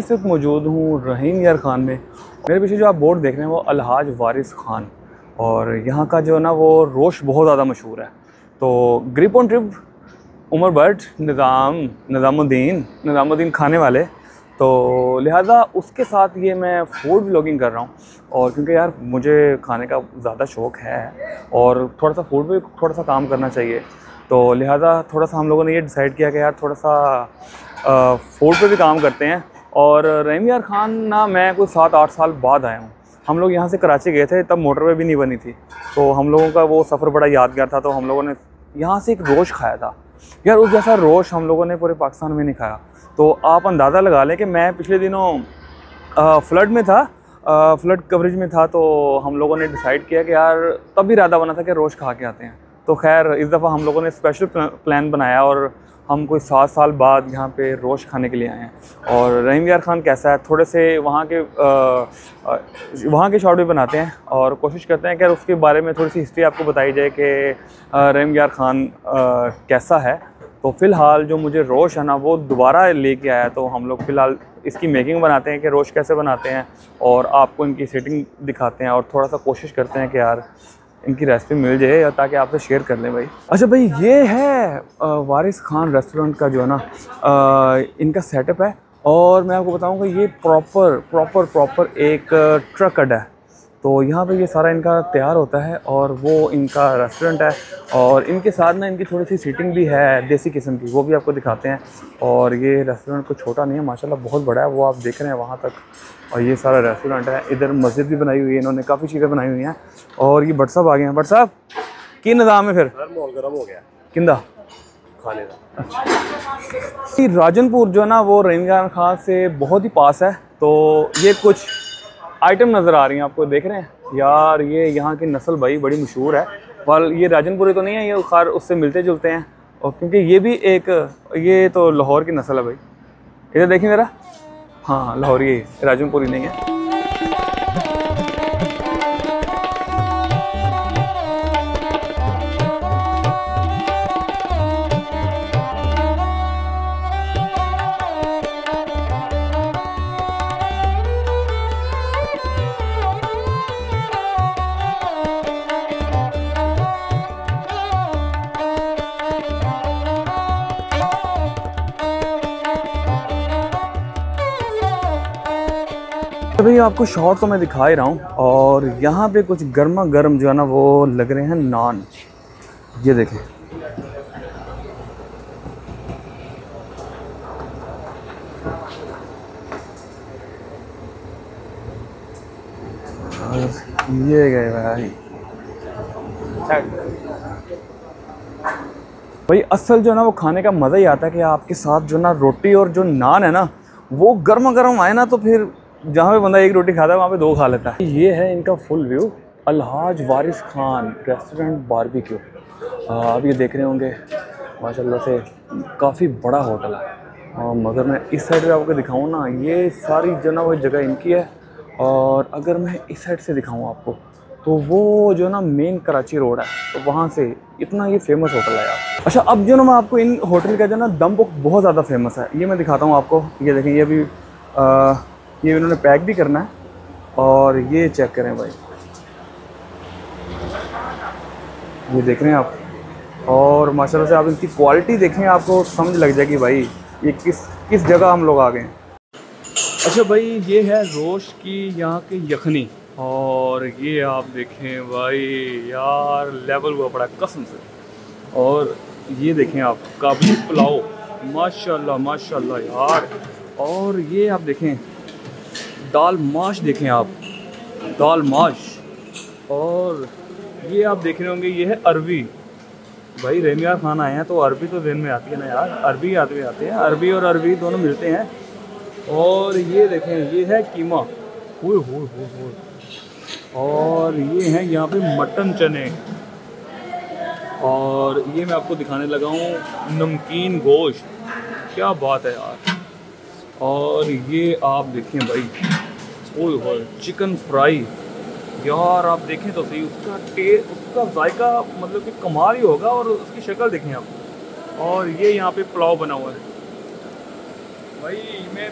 इस वक्त मौजूद हूँ रहीम यार खान में। मेरे पीछे जो आप बोर्ड देख रहे हैं वो अलहाज वारिस खान, और यहाँ का जो है ना वो रोश बहुत ज़्यादा मशहूर है। तो grip on trip Umar Bhatt Nizamuddin खाने वाले, तो लिहाजा उसके साथ ये मैं फूड ब्लॉगिंग कर रहा हूँ। और क्योंकि यार मुझे खाने का ज़्यादा शौक़ है और थोड़ा सा फूड पे थोड़ा सा काम करना चाहिए, तो लिहाजा थोड़ा सा हम लोगों ने ये डिसाइड किया कि यार थोड़ा सा फूड पे भी काम करते हैं। और रहीम यार खान ना मैं कोई 7-8 साल बाद आया हूँ। हम लोग यहाँ से कराची गए थे, तब मोटरवे भी नहीं बनी थी, तो हम लोगों का वो सफ़र बड़ा यादगार था। तो हम लोगों ने यहाँ से एक रोश खाया था यार, उस जैसा रोश हम लोगों ने पूरे पाकिस्तान में नहीं खाया। तो आप अंदाज़ा लगा लें कि मैं पिछले दिनों फ्लड में था, फ्लड कवरेज में था, तो हम लोगों ने डिसाइड किया कि यार तब भी इरादा बना था कि रोश खा के आते हैं। तो खैर इस दफ़ा हम लोगों ने स्पेशल प्लान बनाया और हम कोई 7 साल बाद यहाँ पे रोश खाने के लिए आए हैं। और रहीम यार खान कैसा है, थोड़े से वहाँ के शॉट भी बनाते हैं और कोशिश करते हैं कि उसके बारे में थोड़ी सी हिस्ट्री आपको बताई जाए कि रहीम यार खान कैसा है। तो फ़िलहाल जो मुझे रोश है ना वो दोबारा लेके आया, तो हम लोग फ़िलहाल इसकी मेकिंग बनाते हैं कि रोश कैसे बनाते हैं और आपको इनकी सेटिंग दिखाते हैं और थोड़ा सा कोशिश करते हैं कि यार इनकी रेसिपी मिल जाए या ताकि आपसे शेयर कर लें भाई। अच्छा भाई, ये है वारिस खान रेस्टोरेंट का जो है ना इनका सेटअप है। और मैं आपको बताऊंगा ये प्रॉपर एक ट्रक अड्डा है। तो यहाँ पे ये सारा इनका तैयार होता है और वो इनका रेस्टोरेंट है। और इनके साथ ना इनकी थोड़ी सी सीटिंग भी है देसी किस्म की, वो भी आपको दिखाते हैं। और ये रेस्टोरेंट को छोटा नहीं है, माशाल्लाह बहुत बड़ा है, वो आप देख रहे हैं वहाँ तक। और ये सारा रेस्टोरेंट है, इधर मस्जिद भी बनाई हुई है, इन्होंने काफ़ी चीज़ें बनाई हुई हैं। और ये भट्ट साहब आ गए हैं। भट्ट साहब की निज़ाम है फिर? माहौल गर्म हो गया किंदा खाने का। अच्छा, राजनपुर जो है ना वो रहीम यार खान से बहुत ही पास है। तो ये कुछ आइटम नज़र आ रही हैं आपको, देख रहे हैं यार, ये यहाँ की नस्ल भाई बड़ी मशहूर है। वाल ये राजनपुरी तो नहीं है, ये खार उससे मिलते जुलते हैं। और क्योंकि ये भी एक, ये तो लाहौर की नस्ल है भाई, इधर देखिए ज़रा। हाँ लाहौरी, राजनपुरी नहीं है। अभी आपको शॉर्ट तो मैं दिखा ही रहा हूँ। और यहाँ पे कुछ गर्मा गर्म जो है ना वो लग रहे हैं नान, ये देखें। ये गए भाई असल जो है ना वो खाने का मज़ा ही आता है कि आपके साथ जो ना रोटी और जो नान है ना वो गर्मा गर्म आए ना, तो फिर जहाँ पे बंदा एक रोटी खाता है वहाँ पे 2 खा लेता है। ये है इनका फुल व्यू, अलहाज वारिस खान रेस्टोरेंट बारबेक्यू। आप ये देख रहे होंगे माशाल्लाह से काफ़ी बड़ा होटल है। मगर मैं इस साइड पे आपको दिखाऊँ ना, ये सारी जो ना वो जगह इनकी है। और अगर मैं इस साइड से दिखाऊँ आपको तो वो जो ना मेन कराची रोड है, तो वहाँ से इतना ये फेमस होटल है यार। अच्छा, अब जो ना मैं आपको इन होटल का जो ना दम बहुत ज़्यादा फेमस है, ये मैं दिखाता हूँ आपको। ये देखें, ये भी ये इन्होंने पैक भी करना है। और ये चेक करें भाई, ये देख रहे हैं आप। और माशाल्लाह से आप इनकी क्वालिटी देखें, आपको समझ लग जाएगी भाई ये किस जगह हम लोग आ गए हैं। अच्छा भाई, ये है रोश की यहाँ की यखनी। और ये आप देखें भाई यार लेवल हुआ पड़ा कसम से। और ये देखें आप काबुली पुलाव, माशाल्लाह माशाल्लाह यार। और ये आप देखें दाल माश, देखें आप दाल माश। और ये आप देख रहे होंगे ये है अरबी। भाई रहीम यार खान आए हैं तो अरबी तो दिन में आती है ना यार, अरबी आदमी आते हैं, अरबी और अरबी दोनों मिलते हैं। और ये देखें ये है कीमा, हो। और ये हैं यहाँ पे मटन चने। और ये मैं आपको दिखाने लगा हूँ नमकीन गोश्त, क्या बात है यार। और ये आप देखें भाई, ओए चिकन फ्राई यार, आप देखें तो सही उसका टेस्ट, उसका जायका मतलब कि कमाल ही होगा। और उसकी शक्ल देखें आप। और ये यहाँ पे पुलाव बना हुआ है। भाई मैं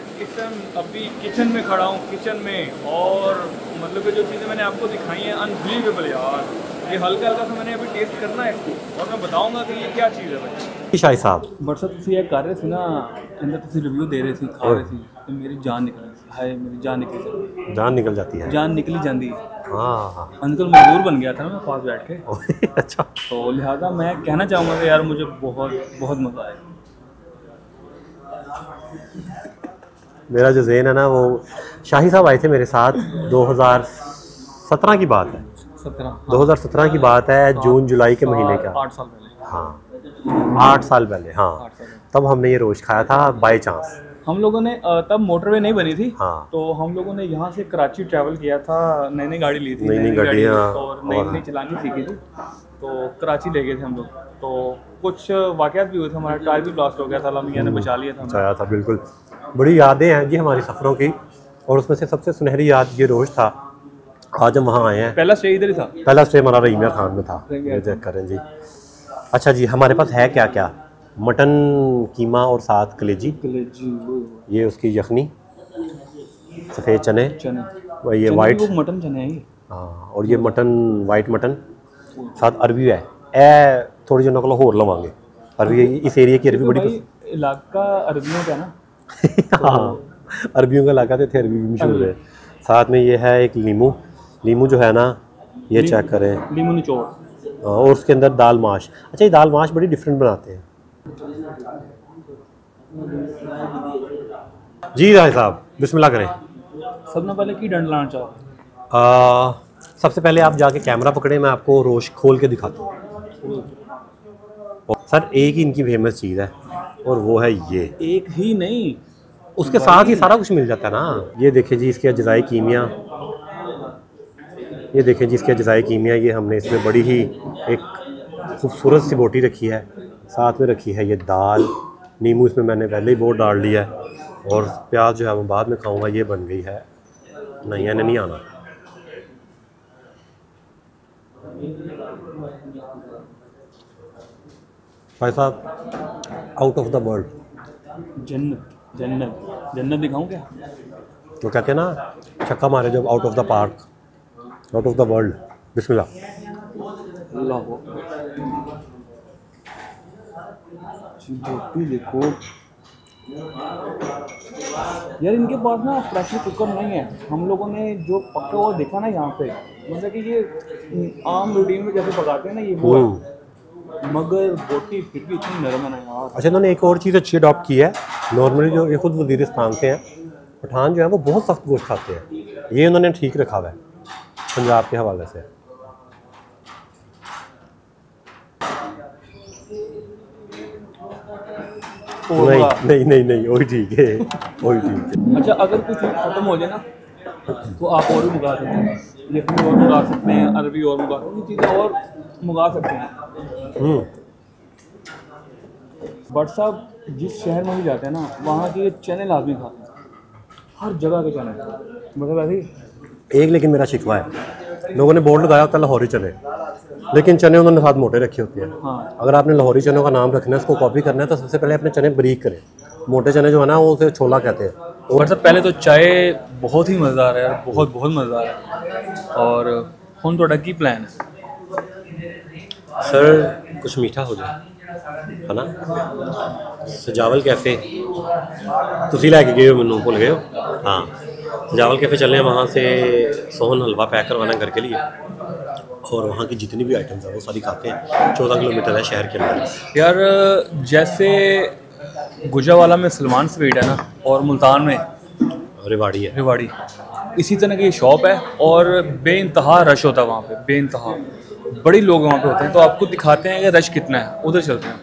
अभी किचन में खड़ा हूँ, किचन में, और मतलब कि जो चीज़ें मैंने आपको दिखाई हैं अनबिलीवेबल यार। ये हल्का हल्का सा मैंने अभी टेस्ट करना है इसको, और मैं बताऊँगा कि ये क्या चीज़ है भाई। शाही साहब बट सर तुम ये कर रहे थे ना, अंदर तुम रिव्यू दे रहे थे, खा रहे थे, तो मेरी जान निकल रही थी। हाय मेरी जान निकल जाती, जान निकल जाती है। जान निकली जाती है। हाँ अंकल मजदूर बन गया था ना मैं पास बैठ के। अच्छा, तो लिहाजा मैं कहना चाहूँगा कि यार मुझे बहुत बहुत मज़ा आया। मेरा जो ज़हन है ना वो शाही साहब आए थे मेरे साथ 2017 की बात है। 2017 की बात है, जून जुलाई के महीने का। 8 साल पहले। हाँ 8 साल पहले। हाँ तब हमने ये रोज खाया था बाय चांस। हम लोगों ने तब मोटरवे नहीं बनी थी। हाँ तो हम लोगों ने यहाँ से कराची ट्रैवल किया था, नई नई गाड़ी ली थी, नई गाड़ी और नई चलानी सीखी थी, तो कराची ले गए थे हम लोग। तो कुछ वाक़यात भी हुए थे, हमारा टायर भी ब्लास्ट हो गया था, अल्लाह मियां ने बचा लिया था। बचाया था, बिल्कुल। बड़ी यादें हैं जी हमारी सफ़रों की, और उसमें से सबसे सुनहरी याद ये रोज था। आज हम वहाँ आए हैं। पहला स्टे इधर ही था। पहला स्टे हमारा रहीम यार खान में था। ये चेक करें जी। अच्छा जी, हमारे पास है क्या क्या, मटन कीमा और साथ कलेजी, ये उसकी यखनी, सफ़ेद चने, ये वाइट मटन चने हैं। हाँ, और ये मटन वाइट मटन, साथ अरबी है। ए थोड़ी जो नकल होर लवांगे, अरबी इस एरिया की अरबी बड़ी इलाका अरबियों का ना। हाँ अरबियों का इलाका तो थे, अरबी भी मशहूर है। साथ में ये है एक लीमू जो है ना, ये चेक करें, लीमू निचोड़, और उसके अंदर दाल माश। अच्छा, ये दाल माश बड़ी डिफरेंट बनाते हैं जी। राय साहब बिस्मिल्लाह करें। सबसे पहले की डंड लाना चाहो। सबसे पहले आप जाके कैमरा पकड़े, मैं आपको रोश खोल के दिखाता हूँ। सर एक ही इनकी फेमस चीज़ है, और वो है ये। एक ही नहीं, उसके साथ ही सारा कुछ मिल जाता है ना। ये देखें जी इसके अज्जाए कीमिया, ये देखें जी इसके अज्जाए कीमिया। ये हमने इसमें बड़ी ही एक खूबसूरत सी बोटी रखी है, साथ में रखी है ये दाल, नींबू इसमें मैंने पहले ही बहुत डाल लिया है, और प्याज जो है मैं बाद में खाऊंगा। ये बन गई है, नहीं यानी नहीं आना। भाई साहब आउट ऑफ द वर्ल्ड, जन्नत जन्नत जन्नत दिखाऊं क्या? तो कहते हैं ना छक्का मारे जब, out of the park, out of the world. बिस्मिल्लाह। रोटी देखो यार, इनके पास ना प्रेशर कुकर नहीं है। हम लोगों ने जो पका हुआ देखा ना यहाँ पे, मतलब कि ये आम रूटीन में जैसे पकाते हैं ना ये वो, मगर बोटी फिर भी इतनी नरम है ना यार। अच्छा, इन्होंने एक और चीज़ अच्छी अडॉप्ट की है। नॉर्मली जो ये खुद वज़ीरिस्तान से हैं, पठान जो है वो बहुत सख्त गोश्त खाते हैं, ये इन्होंने ठीक रखा हुआ है पंजाब के हवाले से। नहीं नहीं नहीं वही ठीक है, वही ठीक है। अच्छा, अगर कुछ खत्म हो जाए ना तो आप और भी मंगा सकते हैं, यखनी और मंगा सकते हैं, अरबी और मंगा सकते हैं, चीज़ें और मंगा सकते हैं। बट साहब जिस शहर में भी जाते हैं ना, वहाँ के चने लाजमी खाते हैं, हर जगह के चने। मतलब ऐसे एक लेकिन मेरा शिकवा है, लोगों ने बोर्ड लगाया होता है लाहौरी चने, लेकिन चने उन्होंने साथ मोटे रखे होते हैं। हाँ। अगर आपने लाहौरी चनों का नाम रखना है, उसको कॉपी करना है, तो सबसे पहले अपने चने बारीक करें। मोटे चने जो है ना वो उसे छोला कहते हैं। और सब पहले तो चाय बहुत ही मज़ेदार है यार, बहुत बहुत मज़ेदार है। और हुन थोड़ा की प्लान है सर? कुछ मीठा हो जाए है ना। सजावल कैफ़े तुसी लैके गए हो, मैनू भुल गए हो। हाँ, सजावल कैफ़े चलने हैं, वहाँ से सोहन हलवा पैक करवाना घर के लिए, और वहाँ की जितनी भी आइटम्स हैं वो सारी खाते हैं। 14 किलोमीटर है शहर के अंदर यार। जैसे गुजरावाला में सलमान स्वीट है ना, और मुल्तान में रेवाड़ी है। रेवाड़ी, इसी तरह की शॉप है, और बेइंतहा रश होता है वहाँ पे, बेइंतहा बड़ी लोग वहाँ पे होते हैं। तो आपको दिखाते हैं कि रश कितना है, उधर चलते हैं।